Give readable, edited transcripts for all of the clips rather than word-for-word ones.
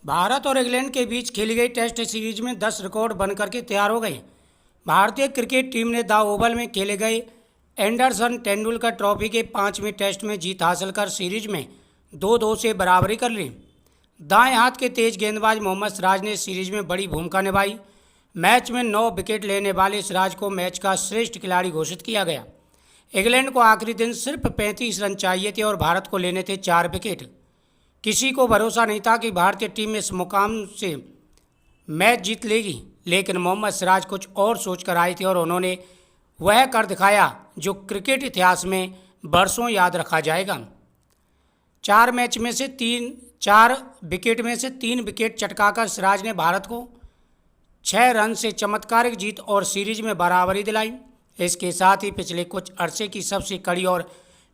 भारत और इंग्लैंड के बीच खेली गई टेस्ट सीरीज में 10 रिकॉर्ड बनकर के तैयार हो गए। भारतीय क्रिकेट टीम ने द ओवल में खेले गए एंडरसन तेंदुलकर ट्रॉफी के 5वें टेस्ट में जीत हासिल कर सीरीज में 2-2 से बराबरी कर ली। दाएं हाथ के तेज गेंदबाज मोहम्मद सिराज ने सीरीज में बड़ी भूमिका निभाई। मैच में 9 विकेट लेने वाले सिराज को मैच का श्रेष्ठ खिलाड़ी घोषित किया गया। इंग्लैंड को आखिरी दिन सिर्फ 35 रन चाहिए थे और भारत को लेने थे 4 विकेट। किसी को भरोसा नहीं था कि भारतीय टीम इस मुकाम से मैच जीत लेगी, लेकिन मोहम्मद सिराज कुछ और सोचकर आए थे और उन्होंने वह कर दिखाया जो क्रिकेट इतिहास में बरसों याद रखा जाएगा। 4 विकेट में से 3 विकेट चटकाकर सिराज ने भारत को 6 रन से चमत्कारिक जीत और सीरीज में बराबरी दिलाई। इसके साथ ही पिछले कुछ अरसे की सबसे कड़ी और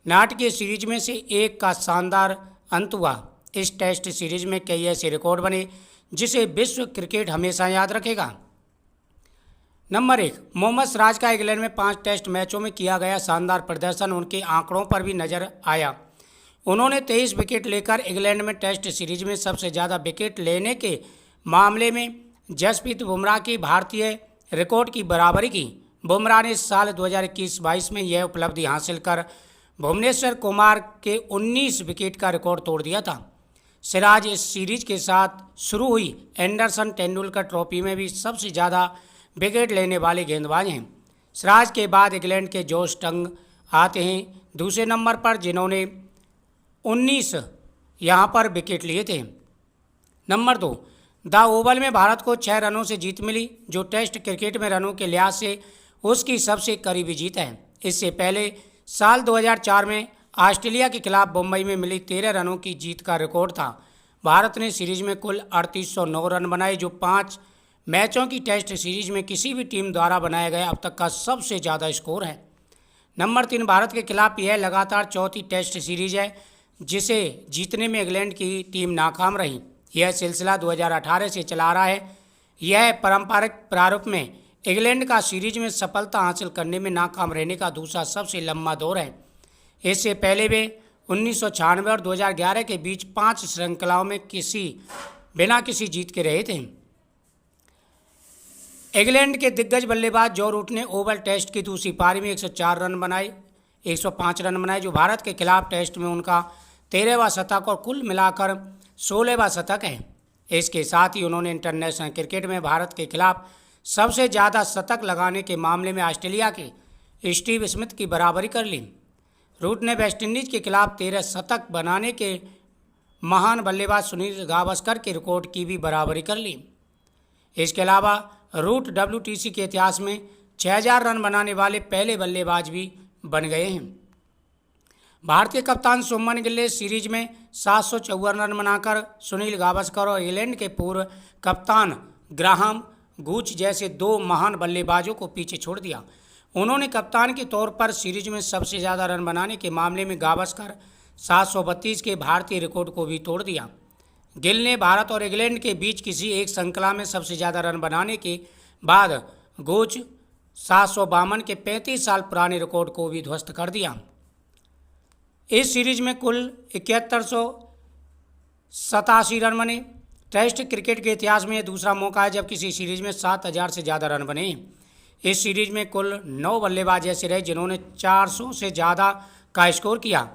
नाटकीय सीरीज में से एक का शानदार अंत हुआ। इस टेस्ट सीरीज में कई ऐसे रिकॉर्ड बने जिसे विश्व क्रिकेट हमेशा याद रखेगा। नंबर 1, मोहम्मद सिराज का इंग्लैंड में 5 टेस्ट मैचों में किया गया शानदार प्रदर्शन उनके आंकड़ों पर भी नजर आया। उन्होंने 23 विकेट लेकर इंग्लैंड में टेस्ट सीरीज में सबसे ज़्यादा विकेट लेने के मामले में जसप्रीत बुमराह की भारतीय रिकॉर्ड की बराबरी की। बुमराह ने साल 2021-22 में यह उपलब्धि हासिल कर भुवनेश्वर कुमार के 19 विकेट का रिकॉर्ड तोड़ दिया था। सिराज इस सीरीज के साथ शुरू हुई एंडरसन तेंदुलकर ट्रॉफी में भी सबसे ज़्यादा विकेट लेने वाले गेंदबाज हैं। सिराज के बाद इंग्लैंड के जोश टंग आते हैं दूसरे नंबर पर, जिन्होंने 19 यहाँ पर विकेट लिए थे। नंबर 2, द ओवल में भारत को 6 रनों से जीत मिली, जो टेस्ट क्रिकेट में रनों के लिहाज से उसकी सबसे करीबी जीत है। इससे पहले साल 2004 में ऑस्ट्रेलिया के खिलाफ मुंबई में मिली 13 रनों की जीत का रिकॉर्ड था। भारत ने सीरीज में कुल 3809 रन बनाए, जो 5 मैचों की टेस्ट सीरीज में किसी भी टीम द्वारा बनाया गया अब तक का सबसे ज़्यादा स्कोर है। नंबर 3, भारत के खिलाफ यह लगातार चौथी टेस्ट सीरीज है जिसे जीतने में इंग्लैंड की टीम नाकाम रही। यह सिलसिला 2018 से चला रहा है। यह पारंपरिक प्रारूप में इंग्लैंड का सीरीज में सफलता हासिल करने में नाकाम रहने का दूसरा सबसे लंबा दौर है। इससे पहले वे 1996 और 2011 के बीच 5 श्रृंखलाओं में बिना किसी जीत के रहे थे। इंग्लैंड के दिग्गज बल्लेबाज जॉ रूट ने ओवल टेस्ट की दूसरी पारी में 105 रन बनाए, जो भारत के खिलाफ टेस्ट में उनका 13वां शतक और कुल मिलाकर 16वां शतक है। इसके साथ ही उन्होंने इंटरनेशनल क्रिकेट में भारत के खिलाफ सबसे ज़्यादा शतक लगाने के मामले में ऑस्ट्रेलिया के स्टीव स्मिथ की बराबरी कर ली। रूट ने वेस्टइंडीज के खिलाफ 13 शतक बनाने के महान बल्लेबाज सुनील गावस्कर के रिकॉर्ड की भी बराबरी कर ली। इसके अलावा रूट WTC के इतिहास में 6000 रन बनाने वाले पहले बल्लेबाज भी बन गए हैं। भारतीय कप्तान शुभमन गिल ने सीरीज में 754 रन बनाकर सुनील गावस्कर और इंग्लैंड के पूर्व कप्तान ग्राहम गूच जैसे 2 महान बल्लेबाजों को पीछे छोड़ दिया। उन्होंने कप्तान के तौर पर सीरीज में सबसे ज़्यादा रन बनाने के मामले में गावस्कर 732 के भारतीय रिकॉर्ड को भी तोड़ दिया। गिल ने भारत और इंग्लैंड के बीच किसी एक श्रृंखला में सबसे ज़्यादा रन बनाने के बाद गूच 752 के 35 साल पुराने रिकॉर्ड को भी ध्वस्त कर दिया। इस सीरीज में कुल 7187 रन बने। टेस्ट क्रिकेट के इतिहास में यह दूसरा मौका है जब किसी सीरीज में 7000 से ज़्यादा रन बने। इस सीरीज में कुल 9 बल्लेबाज ऐसे रहे जिन्होंने 400 से ज़्यादा का स्कोर किया,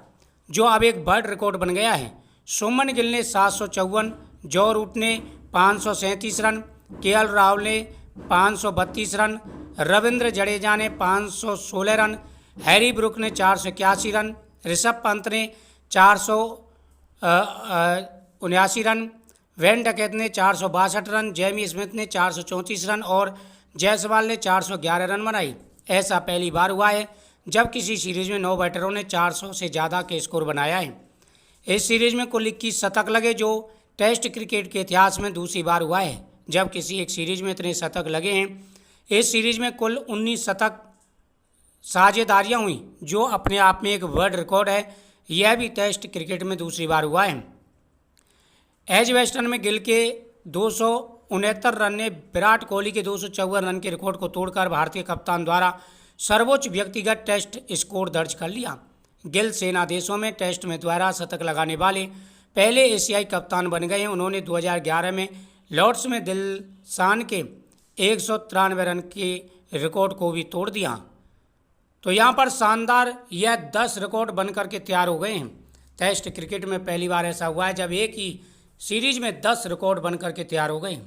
जो अब एक वर्ल्ड रिकॉर्ड बन गया है। शुभमन गिल ने 754, जॉ रूट ने 537 रन, KL राहुल ने 532 रन, रविंद्र जडेजा ने 516 रन, हैरी ब्रुक ने 481 रन, ऋषभ पंत ने 479 रन, वेन डकैत ने 462 रन, जेमी स्मिथ ने 434 रन और जायसवाल ने 411 रन बनाई। ऐसा पहली बार हुआ है जब किसी सीरीज में 9 बैटरों ने 400 से ज़्यादा के स्कोर बनाया है। इस सीरीज में कुल 21 शतक लगे, जो टेस्ट क्रिकेट के इतिहास में दूसरी बार हुआ है जब किसी एक सीरीज में इतने शतक लगे हैं। इस सीरीज में कुल 19 शतक साझेदारियाँ हुई, जो अपने आप में एक वर्ल्ड रिकॉर्ड है। यह भी टेस्ट क्रिकेट में दूसरी बार हुआ है। एज वेस्टर्न में गिल के 269 रन ने विराट कोहली के 254 रन के रिकॉर्ड को तोड़कर भारतीय कप्तान द्वारा सर्वोच्च व्यक्तिगत टेस्ट स्कोर दर्ज कर लिया। गिल सेना देशों में टेस्ट में दोहरा शतक लगाने वाले पहले एशियाई कप्तान बन गए हैं। उन्होंने 2011 में लॉर्ड्स में दिलशान के 193 रन के रिकॉर्ड को भी तोड़ दिया। तो यहाँ पर शानदार यह 10 रिकॉर्ड बन करके तैयार हो गए हैं। टेस्ट क्रिकेट में पहली बार ऐसा हुआ है जब एक ही सीरीज में 10 रिकॉर्ड बन करके तैयार हो गए।